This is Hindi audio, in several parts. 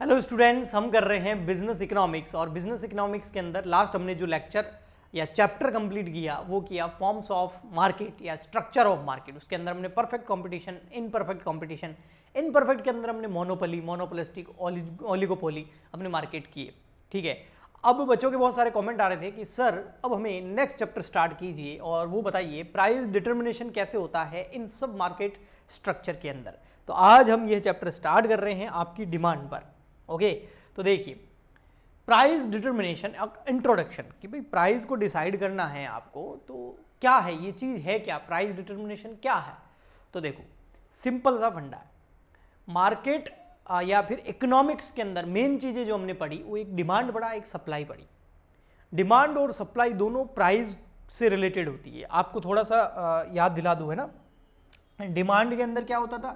हेलो स्टूडेंट्स, हम कर रहे हैं बिजनेस इकोनॉमिक्स और बिजनेस इकोनॉमिक्स के अंदर लास्ट हमने जो लेक्चर या चैप्टर कंप्लीट किया वो किया फॉर्म्स ऑफ मार्केट या स्ट्रक्चर ऑफ मार्केट। उसके अंदर हमने perfect competition, imperfect competition, imperfect के अंदर हमने मोनोपोली, मोनोपोलिस्टिक, ओलिगोपोली अपने मार्केट किए। ठीक है, अब बच्चों के बहुत सारे कमेंट आ रहे थे कि सर अब हमें नेक्स्ट चैप्टर स्टार्ट कीजिए और वो बताइए प्राइस डिटर्मिनेशन कैसे होता है इन सब मार्केट स्ट्रक्चर के अंदर। तो आज हम ये चैप्टर स्टार्ट कर रहे हैं आपकी डिमांड पर। ओके, तो देखिए प्राइस डिटर्मिनेशन, इंट्रोडक्शन कि भाई प्राइस को डिसाइड करना है आपको, तो क्या है ये चीज़, है क्या प्राइस डिटर्मिनेशन, क्या है। तो देखो सिंपल सा फंडा है मार्केट या फिर इकोनॉमिक्स के अंदर। मेन चीज़ें जो हमने पढ़ी वो एक डिमांड पढ़ा, एक सप्लाई पढ़ी। डिमांड और सप्लाई दोनों प्राइस से रिलेटेड होती है। आपको थोड़ा सा याद दिला दूँ, है ना। डिमांड के अंदर क्या होता था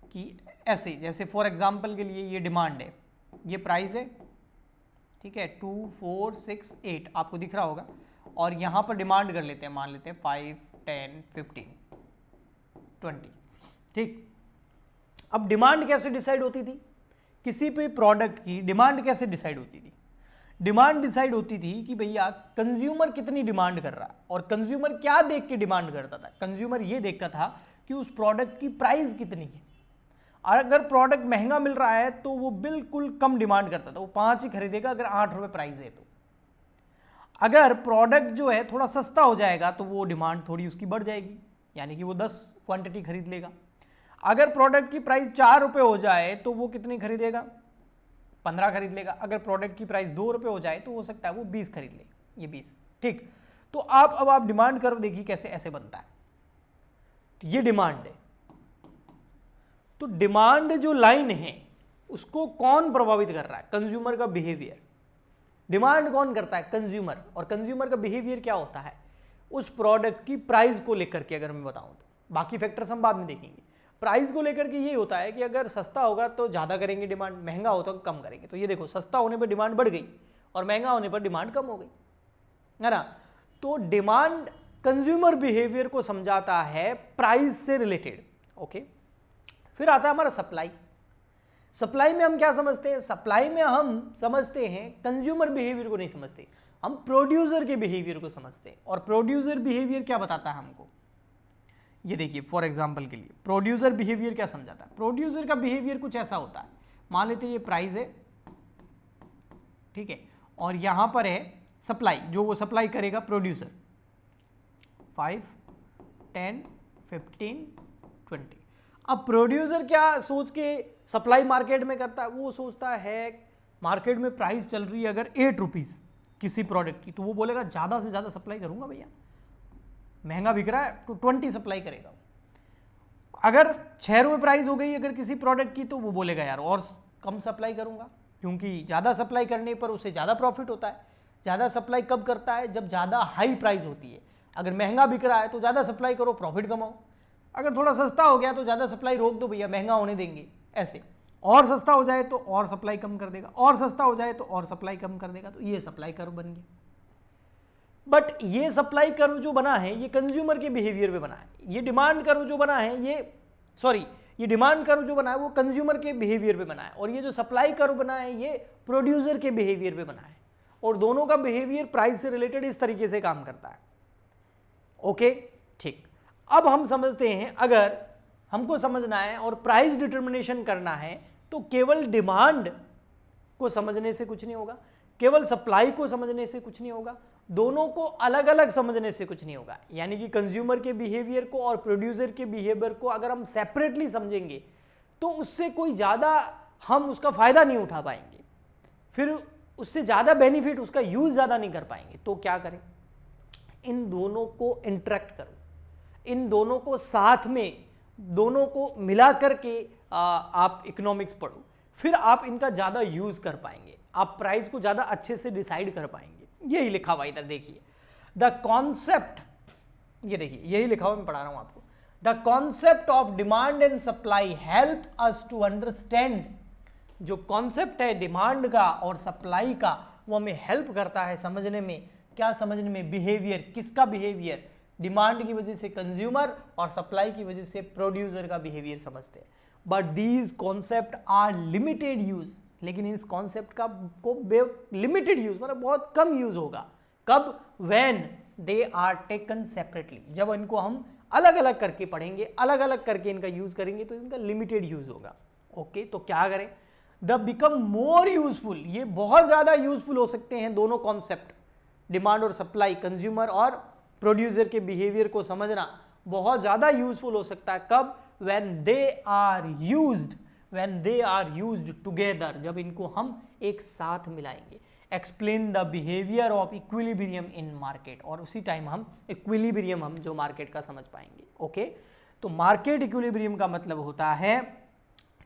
कि ऐसे, जैसे फॉर एग्जांपल के लिए ये डिमांड है, ये प्राइस है, ठीक है, 2, 4, 6, 8 आपको दिख रहा होगा। और यहाँ पर डिमांड कर लेते हैं, मान लेते हैं 5, 10, 15, 20। ठीक, अब डिमांड कैसे डिसाइड होती थी, किसी भी प्रोडक्ट की डिमांड कैसे डिसाइड होती थी। डिमांड डिसाइड होती थी कि भैया कंज्यूमर कितनी डिमांड कर रहा है, और कंज्यूमर क्या देख के डिमांड करता था। कंज्यूमर ये देखता था कि उस प्रोडक्ट की प्राइस कितनी है। और अगर प्रोडक्ट महंगा मिल रहा है तो वो बिल्कुल कम डिमांड करता था, वो 5 ही खरीदेगा अगर 8 रुपये प्राइस है तो। अगर प्रोडक्ट जो है थोड़ा सस्ता हो जाएगा तो वो डिमांड थोड़ी उसकी बढ़ जाएगी, यानी कि वो 10 क्वांटिटी खरीद लेगा। अगर प्रोडक्ट की प्राइस 4 रुपये हो जाए तो वो कितनी खरीदेगा, 15 खरीद लेगा। अगर प्रोडक्ट की प्राइस 2 रुपये हो जाए तो हो सकता है वो 20 खरीद ले, ये 20। ठीक, तो अब आप डिमांड कर्व देखिए कैसे ऐसे बनता है। तो ये डिमांड है, तो डिमांड जो लाइन है उसको कौन प्रभावित कर रहा है, कंज्यूमर का बिहेवियर। डिमांड कौन करता है, कंज्यूमर। और कंज्यूमर का बिहेवियर क्या होता है, उस प्रोडक्ट की प्राइस को लेकर के अगर मैं बताऊं तो, बाकी फैक्टर्स हम बाद में देखेंगे। प्राइस को लेकर के ये होता है कि अगर सस्ता होगा तो ज़्यादा करेंगे डिमांड, महंगा हो तो कम करेंगे। तो ये देखो सस्ता होने पर डिमांड बढ़ गई और महंगा होने पर डिमांड कम हो गई, है ना। तो डिमांड कंज्यूमर बिहेवियर को समझाता है प्राइस से रिलेटेड। ओके, फिर आता है हमारा सप्लाई। सप्लाई में हम क्या समझते हैं, सप्लाई में हम समझते हैं कंज्यूमर बिहेवियर को नहीं समझते, हम प्रोड्यूसर के बिहेवियर को समझते हैं। और प्रोड्यूसर बिहेवियर क्या बताता है हमको, ये देखिए फॉर एग्जांपल के लिए प्रोड्यूसर बिहेवियर क्या समझाता है। प्रोड्यूसर का बिहेवियर कुछ ऐसा होता है, मान लेते हैं ये प्राइस है, ठीक है, और यहां पर है सप्लाई, जो वो सप्लाई करेगा प्रोड्यूसर 5, 10, 15, 20। अब प्रोड्यूसर क्या सोच के सप्लाई मार्केट में करता है, वो सोचता है मार्केट में प्राइस चल रही है अगर 8 रुपीज़ किसी प्रोडक्ट की, तो वो बोलेगा ज़्यादा से ज़्यादा सप्लाई करूंगा भैया, महंगा बिक रहा है तो 20 सप्लाई करेगा। अगर 6 रुपये प्राइस हो गई अगर किसी प्रोडक्ट की, तो वो बोलेगा यार और कम सप्लाई करूंगा, क्योंकि ज़्यादा सप्लाई करने पर उसे ज़्यादा प्रॉफिट होता है। ज़्यादा सप्लाई कब करता है, जब ज़्यादा हाई प्राइस होती है। अगर महंगा बिक रहा है तो ज़्यादा सप्लाई करो, प्रॉफिट कमाओ। अगर थोड़ा सस्ता हो गया तो ज़्यादा सप्लाई रोक दो भैया, महंगा होने देंगे, ऐसे। और सस्ता हो जाए तो और सप्लाई कम कर देगा, और सस्ता हो जाए तो और सप्लाई कम कर देगा। तो ये सप्लाई कर्व बन गया। बट ये सप्लाई कर्व जो बना है ये कंज्यूमर के बिहेवियर पे बना है। ये डिमांड कर्व जो बना है ये डिमांड कर्व जो बना है वो कंज्यूमर के बिहेवियर पे बना है। और ये जो सप्लाई कर्व बना है ये प्रोड्यूसर के बिहेवियर पे बना है। और दोनों का बिहेवियर प्राइस से रिलेटेड इस तरीके से काम करता है। ओके, ठीक। अब हम समझते हैं, अगर हमको समझना है और प्राइस डिटर्मिनेशन करना है तो केवल डिमांड को समझने से कुछ नहीं होगा, केवल सप्लाई को समझने से कुछ नहीं होगा, दोनों को अलग अलग समझने से कुछ नहीं होगा। यानी कि कंज्यूमर के बिहेवियर को और प्रोड्यूसर के बिहेवियर को अगर हम सेपरेटली समझेंगे तो उससे कोई ज़्यादा हम उसका फ़ायदा नहीं उठा पाएंगे, फिर उससे ज़्यादा बेनिफिट, उसका यूज़ ज़्यादा नहीं कर पाएंगे। तो क्या करें, इन दोनों को इंटरेक्ट करो, इन दोनों को साथ में, दोनों को मिला करके आप इकोनॉमिक्स पढ़ो, फिर आप इनका ज़्यादा यूज़ कर पाएंगे, आप प्राइस को ज़्यादा अच्छे से डिसाइड कर पाएंगे। यही लिखा हुआ इधर देखिए, द कॉन्सेप्ट, ये देखिए यही लिखा हुआ मैं पढ़ा रहा हूँ आपको। The concept of demand and supply help us to understand. जो कॉन्सेप्ट है डिमांड का और सप्लाई का वो हमें हेल्प करता है समझने में। क्या समझने में, बिहेवियर, किसका बिहेवियर, डिमांड की वजह से कंज्यूमर और सप्लाई की वजह से प्रोड्यूसर का बिहेवियर समझते हैं। But these concept are limited use, लेकिन इस कॉन्सेप्ट का को लिमिटेड यूज, मतलब बहुत कम यूज होगा। कब? When they are taken separately, जब इनको हम अलग अलग करके पढ़ेंगे, अलग अलग करके इनका यूज करेंगे तो इनका लिमिटेड यूज होगा। ओके, तो क्या करें? द बिकम मोर यूजफुल, ये बहुत ज्यादा यूजफुल हो सकते हैं दोनों कॉन्सेप्ट, डिमांड और सप्लाई, कंज्यूमर और प्रोड्यूसर के बिहेवियर को समझना बहुत ज्यादा यूजफुल हो सकता है। कब? When they are used together, जब इनको हम एक साथ मिलाएंगे। Explain the behaviour of equilibrium in market, और उसी टाइम हम इक्विलिब्रियम हम जो मार्केट का समझ पाएंगे। ओके, तो मार्केट इक्विलिब्रियम का मतलब होता है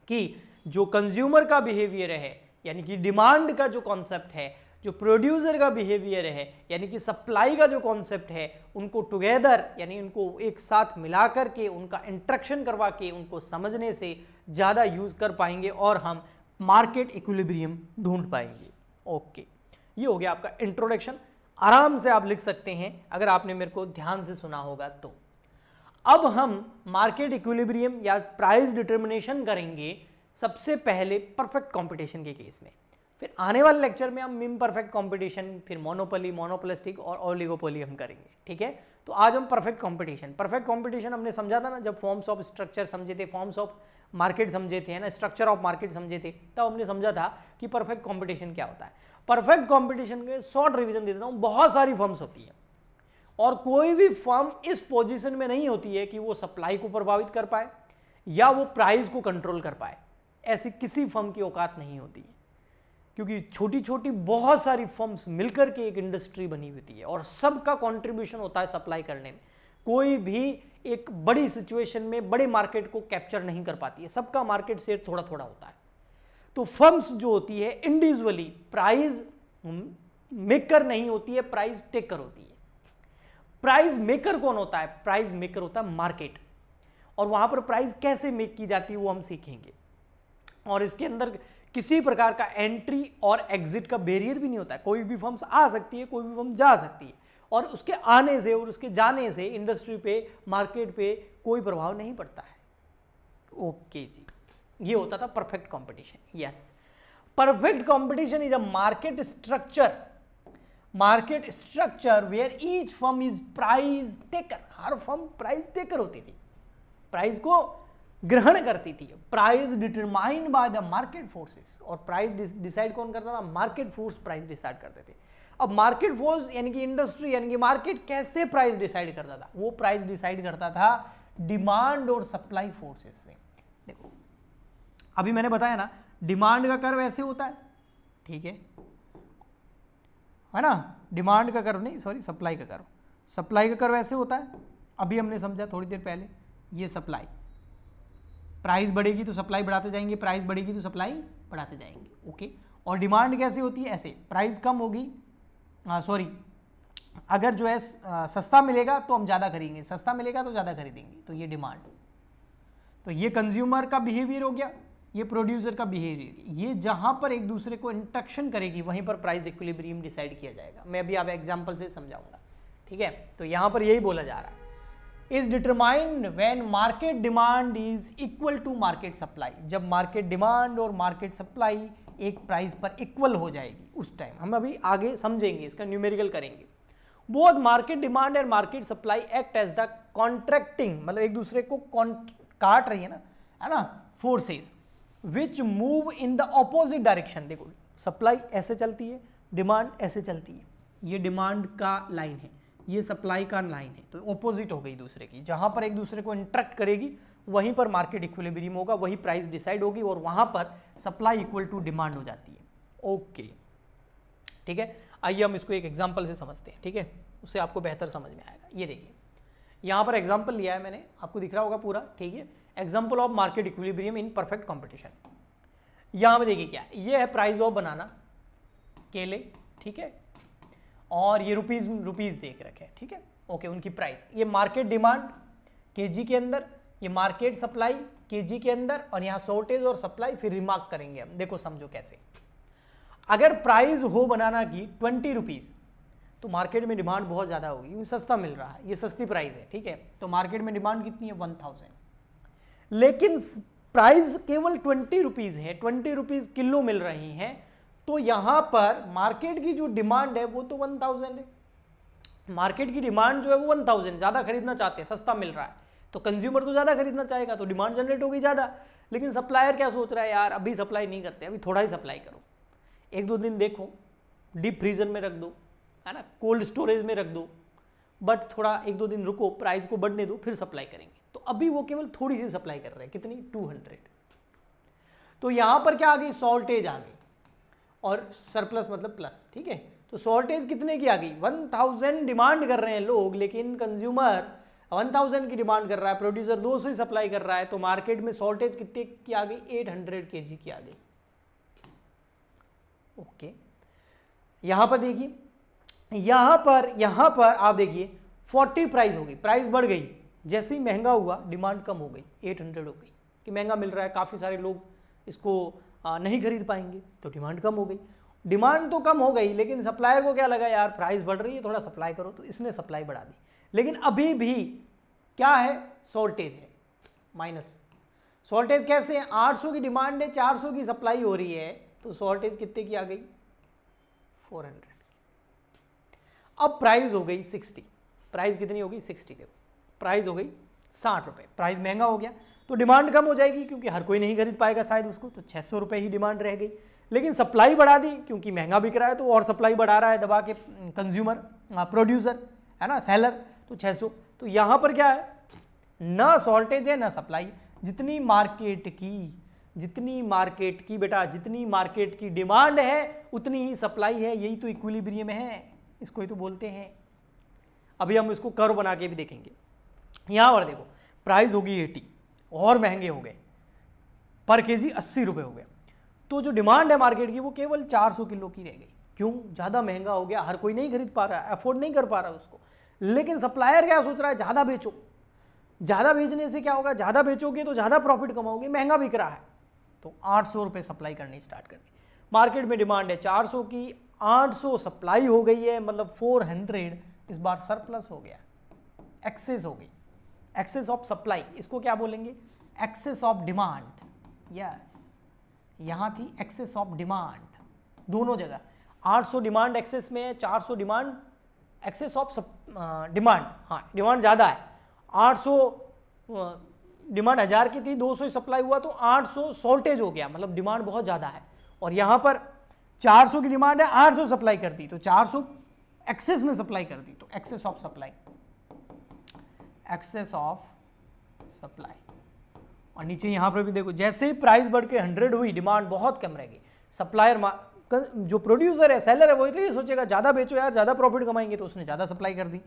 कि जो कंज्यूमर का बिहेवियर है, यानी कि डिमांड का जो कॉन्सेप्ट है, जो प्रोड्यूसर का बिहेवियर है, यानी कि सप्लाई का जो कॉन्सेप्ट है, उनको टुगेदर यानी उनको एक साथ मिला करके, उनका इंटरेक्शन करवा के, उनको समझने से ज़्यादा यूज कर पाएंगे और हम मार्केट इक्विलिब्रियम ढूंढ पाएंगे। ओके, ये हो गया आपका इंट्रोडक्शन। आराम से आप लिख सकते हैं अगर आपने मेरे को ध्यान से सुना होगा तो। अब हम मार्केट इक्विलिब्रियम या प्राइस डिटर्मिनेशन करेंगे सबसे पहले परफेक्ट कंपटीशन के केस में, फिर आने वाले लेक्चर में हम इम्परफेक्ट कंपटीशन, फिर मोनोपोली, मोनोपोलिस्टिक और ओलिगोपोली हम करेंगे। ठीक है, तो आज हम परफेक्ट कंपटीशन हमने समझा था ना, जब फॉर्म्स ऑफ स्ट्रक्चर समझे थे, फॉर्म्स ऑफ मार्केट समझे थे ना, स्ट्रक्चर ऑफ मार्केट समझे थे, तब हमने समझा था कि परफेक्ट कंपटीशन क्या होता है। परफेक्ट कंपटीशन के शॉर्ट रिवीजन दे देता हूँ। बहुत सारी फर्म्स होती है और कोई भी फर्म इस पोजीशन में नहीं होती है कि वो सप्लाई को प्रभावित कर पाए या वो प्राइस को कंट्रोल कर पाए। ऐसी किसी फर्म की औकात नहीं होती है, क्योंकि छोटी छोटी बहुत सारी फर्म्स मिलकर के एक इंडस्ट्री बनी होती है और सबका कंट्रीब्यूशन होता है सप्लाई करने में। कोई भी एक बड़ी सिचुएशन में बड़े मार्केट को कैप्चर नहीं कर पाती है, सबका मार्केट शेयर थोड़ा थोड़ा होता है। तो फर्म्स जो होती है इंडिविजुअली प्राइस मेकर नहीं होती है, प्राइस टेकर होती है। प्राइस मेकर कौन होता है? प्राइस मेकर होता है मार्केट, और वहां पर प्राइस कैसे मेक की जाती है वो हम सीखेंगे। और इसके अंदर किसी प्रकार का एंट्री और एग्जिट का बैरियर भी नहीं होता है। कोई भी फर्म्स आ सकती है, कोई भी फर्म जा सकती है, और उसके आने से और उसके जाने से इंडस्ट्री पे, मार्केट पे कोई प्रभाव नहीं पड़ता है। ओके जी, ये होता था perfect competition. Yes, perfect competition is a market structure where each firm is price taker. हर फर्म प्राइस टेकर होती थी, प्राइस को ग्रहण करती थी। Price determined by the market forces, और प्राइस डिसाइड कौन करता था? मार्केट फोर्स प्राइस डिसाइड करते थे। अब मार्केट फोर्स यानी कि इंडस्ट्री यानी कि मार्केट कैसे प्राइस डिसाइड करता था? वो प्राइस डिसाइड करता था डिमांड और सप्लाई फोर्सेस से। देखो, अभी मैंने बताया ना, डिमांड का कर्व ऐसे होता है, ठीक है ना? डिमांड का कर्व नहीं, सॉरी, सप्लाई का कर्व। सप्लाई का कर्व ऐसे होता है, अभी हमने समझा थोड़ी देर पहले। ये सप्लाई, प्राइस बढ़ेगी तो सप्लाई बढ़ाते जाएंगे, प्राइस बढ़ेगी तो सप्लाई बढ़ाते जाएंगे। ओके, और डिमांड कैसे होती है? ऐसे, प्राइस कम होगी, सॉरी, अगर जो है सस्ता मिलेगा तो हम ज़्यादा खरीदेंगे, सस्ता मिलेगा तो ज़्यादा खरीदेंगे, तो ये डिमांड। तो ये कंज्यूमर का बिहेवियर हो गया, ये प्रोड्यूसर का बिहेवियर। ये जहां पर एक दूसरे को इंटरेक्शन करेगी वहीं पर प्राइस इक्विलिब्रियम डिसाइड किया जाएगा। मैं अभी आप एग्जांपल से समझाऊंगा, ठीक है? तो यहां पर यही बोला जा रहा है, is determined when market demand is equal to market supply. जब मार्केट डिमांड और मार्केट सप्लाई एक प्राइस पर इक्वल हो जाएगी उस टाइम। हम अभी आगे समझेंगे, इसका न्यूमेरिकल करेंगे। Both market demand and market supply act as the contracting, मतलब एक दूसरे को काट रही है ना, forces which move in the opposite direction. देखो, सप्लाई ऐसे चलती है, डिमांड ऐसे चलती है। ये डिमांड का लाइन है, ये सप्लाई का लाइन है, तो ऑपोजिट हो गई दूसरे की। जहां पर एक दूसरे को इंटरेक्ट करेगी वहीं पर मार्केट इक्विलिब्रियम होगा, वही प्राइस डिसाइड होगी और वहां पर सप्लाई इक्वल टू डिमांड हो जाती है। ओके, ठीक है, आइए हम इसको एक एग्जांपल से समझते हैं, ठीक है? उससे आपको बेहतर समझ में आएगा। ये देखिए, यहाँ पर एग्जांपल लिया है मैंने, आपको दिख रहा होगा पूरा, ठीक है? Example of market equilibrium in perfect competition. यहाँ पे देखिए क्या, ये है प्राइस ऑफ बनाना, केले, ठीक है? और ये रुपीज देख रखे हैं, ठीक है? ओके, उनकी प्राइस, ये मार्केट डिमांड केजी के अंदर, ये मार्केट सप्लाई केजी के अंदर, और यहाँ शॉर्टेज और सप्लाई फिर रिमार्क करेंगे हम। देखो समझो कैसे। अगर प्राइस हो बनाना की 20 रुपीज, तो मार्केट में डिमांड बहुत ज़्यादा होगी क्योंकि सस्ता मिल रहा है, ये सस्ती प्राइस है, ठीक है? तो मार्केट में डिमांड कितनी है? 1000। लेकिन प्राइस केवल 20 रुपीज़ है, 20 रुपीज़ किलो मिल रही हैं, तो यहाँ पर मार्केट की जो डिमांड है वो तो 1000 है। मार्केट की डिमांड जो है वो 1000, ज़्यादा खरीदना चाहते हैं, सस्ता मिल रहा है, तो कंज्यूमर तो ज़्यादा खरीदना चाहेगा, तो डिमांड जनरेट होगी ज़्यादा। लेकिन सप्लायर क्या सोच रहा है, यार अभी सप्लाई नहीं करते, अभी थोड़ा ही सप्लाई करो, 1-2 दिन देखो, डीप फ्रीजर में रख दो, है ना, कोल्ड स्टोरेज में रख दो, बट थोड़ा 1-2 दिन रुको, प्राइस को बढ़ने दो, फिर सप्लाई करेंगे। तो अभी वो केवल थोड़ी सी सप्लाई कर रहे हैं, कितनी, 200। तो यहाँ पर क्या आ गई, शॉर्टेज आ गई, और सरप्लस मतलब प्लस, ठीक है। तो शॉर्टेज कितने की आ गई, 1000 डिमांड कर रहे हैं लोग, लेकिन कंज्यूमर 1000 की डिमांड कर रहा है, प्रोड्यूसर 200 ही सप्लाई कर रहा है, तो मार्केट में शॉर्टेज कितने की आ गई, 800 kg की आ गई। ओके, यहां पर देखिए, यहां पर आप देखिए 40 प्राइस हो गई, प्राइस बढ़ गई, जैसे ही महंगा हुआ डिमांड कम हो गई, 800 हो गई, कि महंगा मिल रहा है, काफ़ी सारे लोग इसको नहीं खरीद पाएंगे, तो डिमांड कम हो गई। डिमांड तो कम हो गई, लेकिन सप्लायर को क्या लगा, यार प्राइस बढ़ रही है, थोड़ा सप्लाई करो, तो इसने सप्लाई बढ़ा दी। लेकिन अभी भी क्या है, शॉर्टेज है, माइनस। शॉर्टेज कैसे है, 800 की डिमांड है, 400 की सप्लाई हो रही है, तो शॉर्टेज कितने की आ गई, 400। अब प्राइस हो गई 60, प्राइस कितनी हो गई, 60, देखो प्राइस हो गई 60 रुपये, प्राइस महंगा हो गया, तो डिमांड कम हो जाएगी, क्योंकि हर कोई नहीं खरीद पाएगा शायद उसको, तो 600 रुपये ही डिमांड रह गई। लेकिन सप्लाई बढ़ा दी, क्योंकि महंगा बिक रहा है, तो और सप्लाई बढ़ा रहा है दबा के कंज्यूमर, प्रोड्यूसर, है ना, सेलर, तो 600। तो यहाँ पर क्या है, ना शॉर्टेज है ना सप्लाई, जितनी मार्केट की बेटा, जितनी मार्केट की डिमांड है उतनी ही सप्लाई है, यही तो इक्विलिब्रियम है, इसको ही तो बोलते हैं। अभी हम इसको कर्व बना के भी देखेंगे। यहाँ पर देखो प्राइस होगी 80, और महंगे हो गए, पर केजी 80 रुपये हो गया, तो जो डिमांड है मार्केट की वो केवल 400 किलो की रह गई। क्यों, ज़्यादा महंगा हो गया, हर कोई नहीं खरीद पा रहा है, अफोर्ड नहीं कर पा रहा उसको। लेकिन सप्लायर क्या सोच रहा है, ज़्यादा बेचो, ज़्यादा बेचने से क्या होगा, ज़्यादा बेचोगे तो ज़्यादा प्रॉफिट कमाओगे, महंगा बिक रहा है, तो 800 रुपये सप्लाई करनी स्टार्ट कर दी। मार्केट में डिमांड है 400 की, 800 सप्लाई हो गई है, मतलब 400 इस बार सरप्लस हो गया, एक्सेस हो गई, एक्सेस ऑफ सप्लाई, इसको क्या बोलेंगे, एक्सेस ऑफ डिमांड। यस, यहाँ थी एक्सेस ऑफ डिमांड, दोनों जगह 800 डिमांड एक्सेस में है, 400 डिमांड एक्सेस ऑफ डिमांड, हाँ डिमांड ज़्यादा है, 800 डिमांड 1000 की थी, 200 सप्लाई हुआ, तो 800 शॉर्टेज हो गया, मतलब डिमांड बहुत ज़्यादा है। और यहाँ पर 400 की डिमांड है, 800 सप्लाई कर दी, तो 400 एक्सेस में सप्लाई कर दी, तो excess of supply, excess of supply. और नीचे यहाँ पर भी देखो, जैसे ही प्राइस बढ़ के 100 हुई, डिमांड बहुत कम रहेगी, सप्लायर जो प्रोड्यूसर है, सेलर है, वो तो ये सोचेगा ज़्यादा बेचो यार, ज़्यादा प्रॉफिट कमाएंगे, तो उसने ज़्यादा सप्लाई कर दी।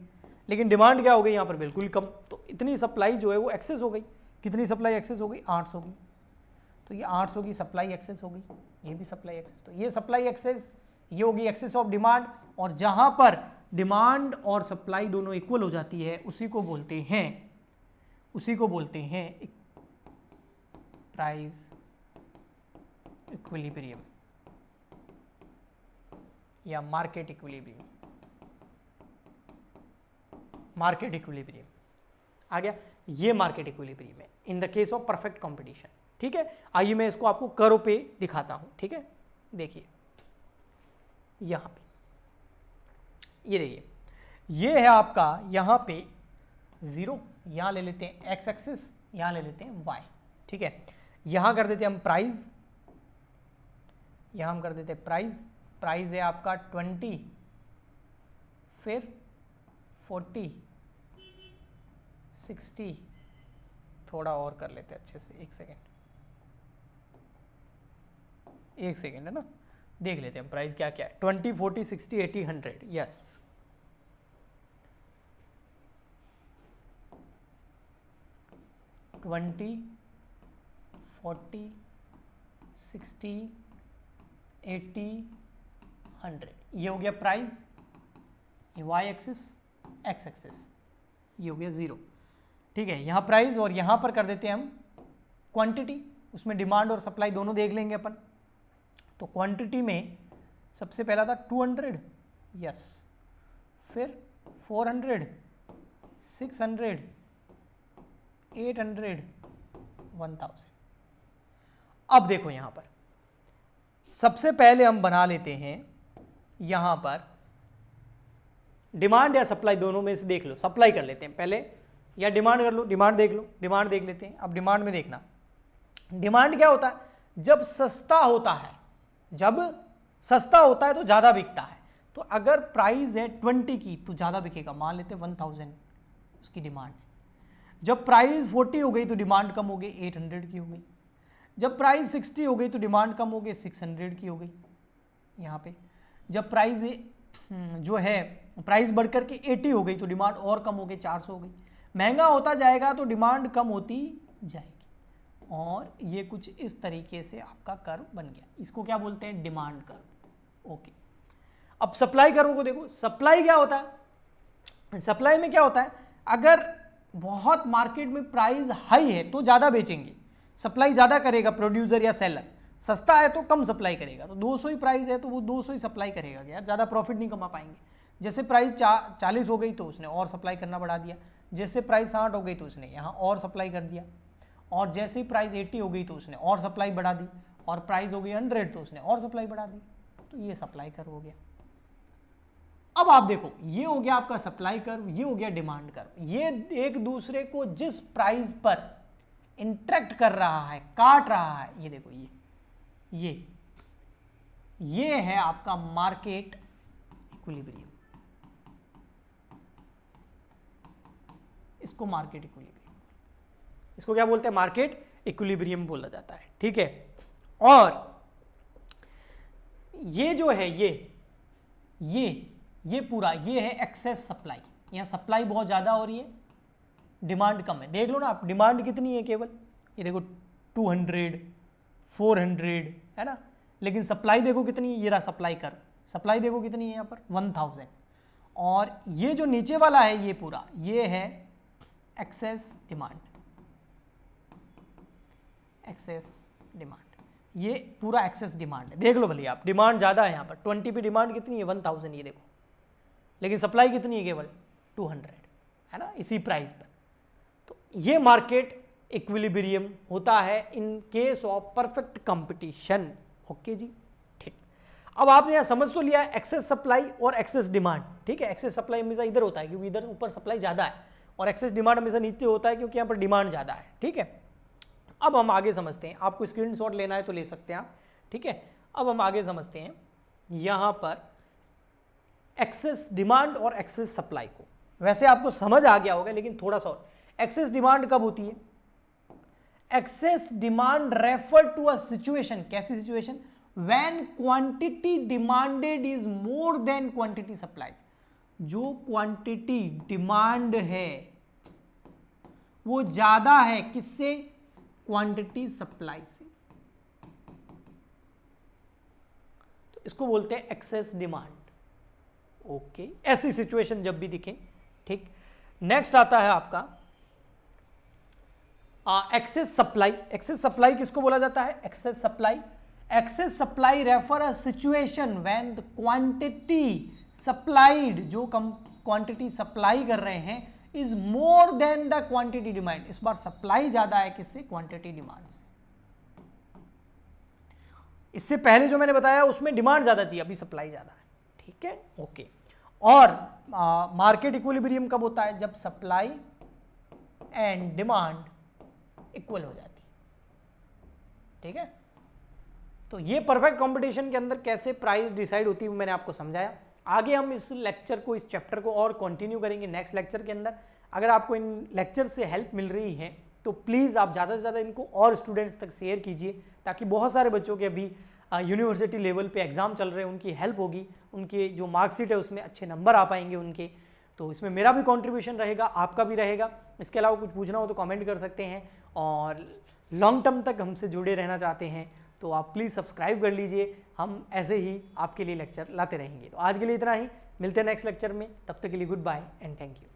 लेकिन डिमांड क्या हो गई यहाँ पर, बिल्कुल कम, तो इतनी सप्लाई जो है वो एक्सेस हो गई। कितनी सप्लाई एक्सेस हो गई, 800 की, तो ये 800 की सप्लाई एक्सेस हो गई, ये भी सप्लाई एक्सेस, तो ये सप्लाई एक्सेस, ये होगी एक्सेस ऑफ डिमांड। और जहाँ पर डिमांड और सप्लाई दोनों इक्वल हो जाती है, उसी को बोलते हैं प्राइस इक्विलिब्रियम या मार्केट इक्विलिब्रियम। मार्केट इक्विलिब्रियम आ गया, ये मार्केट इक्विलिब्रियम है in the case of perfect competition. ठीक है, आइए मैं इसको आपको कर्व पे दिखाता हूं। ठीक है, देखिए यहां पे, ये देखिए, ये है आपका यहां पे 0, यहां ले लेते हैं एक्स एक्सिस, यहां ले लेते हैं वाई। ठीक है, यहां कर देते हैं हम प्राइस, यहां हम कर देते हैं प्राइस, प्राइस है आपका 20, फिर 40, 60, थोड़ा और कर लेते हैं अच्छे से, एक सेकेंड है ना, देख लेते हैं हम प्राइस क्या क्या है, 20, 40, 60, 80, 100। यस, ट्वेंटी, 40, 60, 80, 100, ये हो गया प्राइस, ये वाई एक्सिस, एक्स एक्सिस, ये हो गया 0। ठीक है, यहाँ प्राइस और यहाँ पर कर देते हैं हम क्वांटिटी, उसमें डिमांड और सप्लाई दोनों देख लेंगे अपन। तो क्वांटिटी में सबसे पहला था 200, यस, फिर 400, 600, 800, 1000। अब देखो यहां पर सबसे पहले हम बना लेते हैं यहां पर डिमांड या सप्लाई, दोनों में से देख लो, सप्लाई कर लेते हैं पहले या डिमांड कर लो, डिमांड देख लो, डिमांड देख लेते हैं। अब डिमांड में देखना, डिमांड क्या होता है, जब सस्ता होता है, जब सस्ता होता है तो ज़्यादा बिकता है। तो अगर प्राइस है 20 की तो ज़्यादा बिकेगा, मान लेते 1000 उसकी डिमांड है। जब प्राइस 40 हो गई तो डिमांड कम हो गई, 800 की हो गई। जब प्राइस 60 हो गई तो डिमांड कम हो गई, 600 की हो गई यहाँ पे। जब प्राइस जो है प्राइस बढ़कर के 80 हो गई तो डिमांड और कम हो गई, 400 हो गई। महंगा होता जाएगा तो डिमांड कम होती जाएगी। और ये कुछ इस तरीके से आपका कर्व बन गया, इसको क्या बोलते हैं, डिमांड कर्व। ओके, अब सप्लाई कर्व को देखो। सप्लाई क्या होता है, सप्लाई में क्या होता है, अगर बहुत मार्केट में प्राइस हाई है तो ज़्यादा बेचेंगे, सप्लाई ज़्यादा करेगा प्रोड्यूसर या सेलर। सस्ता है तो कम सप्लाई करेगा, तो 200 ही प्राइस है तो वो 200 ही सप्लाई करेगा यार, ज़्यादा प्रॉफिट नहीं कमा पाएंगे। जैसे प्राइस 40 हो गई तो उसने और सप्लाई करना बढ़ा दिया, जैसे प्राइस 60 हो गई तो उसने यहाँ और सप्लाई कर दिया, और जैसे ही प्राइस 80 हो गई तो उसने और सप्लाई बढ़ा दी, और प्राइस हो गई 100 तो उसने और सप्लाई बढ़ा दी। तो ये सप्लाई कर्व हो गया। अब आप देखो, ये हो गया आपका सप्लाई कर्व, ये हो गया डिमांड कर्व। ये एक दूसरे को जिस प्राइस पर इंटरेक्ट कर रहा है, काट रहा है, ये देखो, ये है आपका मार्केट इक्विलिब्रियम। इसको मार्केट इक्विलिब्रियम, इसको क्या बोलते हैं, मार्केट इक्विलिब्रियम बोला जाता है। ठीक है, और ये जो है ये पूरा ये है एक्सेस सप्लाई। यहाँ सप्लाई बहुत ज़्यादा हो रही है, डिमांड कम है। देख लो ना आप, डिमांड कितनी है केवल, ये देखो 200, 400 है ना, लेकिन सप्लाई देखो कितनी है, ये रहा सप्लाई कर, सप्लाई देखो कितनी है यहाँ पर 1000। और ये जो नीचे वाला है ये पूरा, ये है एक्सेस डिमांड, एक्सेस डिमांड, ये पूरा एक्सेस डिमांड है। देख लो भले आप, डिमांड ज़्यादा है यहाँ पर, 20 पे डिमांड कितनी है 1000, ये देखो, लेकिन सप्लाई कितनी है केवल 200 है ना, इसी प्राइस पर। तो ये मार्केट इक्विलिब्रियम होता है in case of perfect competition. Okay जी, ठीक। अब आपने यहाँ समझ तो लिया एक्सेस सप्लाई और एक्सेस डिमांड। ठीक है, एक्सेस सप्लाई हमेशा इधर होता है क्योंकि इधर ऊपर सप्लाई ज़्यादा है, और एक्सेस डिमांड हमेशा नीचे होता है क्योंकि यहाँ पर डिमांड ज़्यादा है। ठीक है, अब हम आगे समझते हैं, आपको स्क्रीनशॉट लेना है तो ले सकते हैं आप। ठीक है, अब हम आगे समझते हैं यहाँ पर एक्सेस डिमांड और एक्सेस सप्लाई को। वैसे आपको समझ आ गया होगा, लेकिन थोड़ा सा और, एक्सेस डिमांड कब होती है, excess demand refer to a situation, कैसी situation, when quantity demanded is more than quantity supplied. जो क्वांटिटी डिमांड है वो ज्यादा है किससे, क्वांटिटी सप्लाई से, तो इसको बोलते हैं एक्सेस डिमांड। ओके, ऐसी सिचुएशन जब भी दिखे। ठीक, नेक्स्ट आता है आपका एक्सेस सप्लाई। एक्सेस सप्लाई किसको बोला जाता है, excess supply, excess supply refer a situation when the quantity supplied, जो क्वांटिटी सप्लाई कर रहे हैं, is more then the quantity demand. इस बार सप्लाई ज्यादा है किससे, क्वांटिटी डिमांड से। इससे पहले जो मैंने बताया उसमें डिमांड ज्यादा थी, अभी सप्लाई ज्यादा है। ठीक है, ओके। और मार्केट इक्विलिब्रियम कब होता है, जब सप्लाई एंड डिमांड इक्वल हो जाती है। ठीक है, तो ये परफेक्ट कंपटीशन के अंदर कैसे प्राइस डिसाइड होती है वो मैंने आपको समझाया। आगे हम इस लेक्चर को, इस चैप्टर को और कंटिन्यू करेंगे नेक्स्ट लेक्चर के अंदर। अगर आपको इन लेक्चर से हेल्प मिल रही है तो प्लीज़ आप ज़्यादा से ज़्यादा इनको और स्टूडेंट्स तक शेयर कीजिए, ताकि बहुत सारे बच्चों के अभी यूनिवर्सिटी लेवल पे एग्ज़ाम चल रहे हैं, उनकी हेल्प होगी, उनके जो मार्कशीट है उसमें अच्छे नंबर आ पाएंगे उनके। तो इसमें मेरा भी कंट्रीब्यूशन रहेगा, आपका भी रहेगा। इसके अलावा कुछ पूछना हो तो कमेंट कर सकते हैं, और लॉन्ग टर्म तक हमसे जुड़े रहना चाहते हैं तो आप प्लीज़ सब्सक्राइब कर लीजिए। हम ऐसे ही आपके लिए लेक्चर लाते रहेंगे। तो आज के लिए इतना ही, मिलते हैं नेक्स्ट लेक्चर में, तब तक के लिए goodbye and thank you.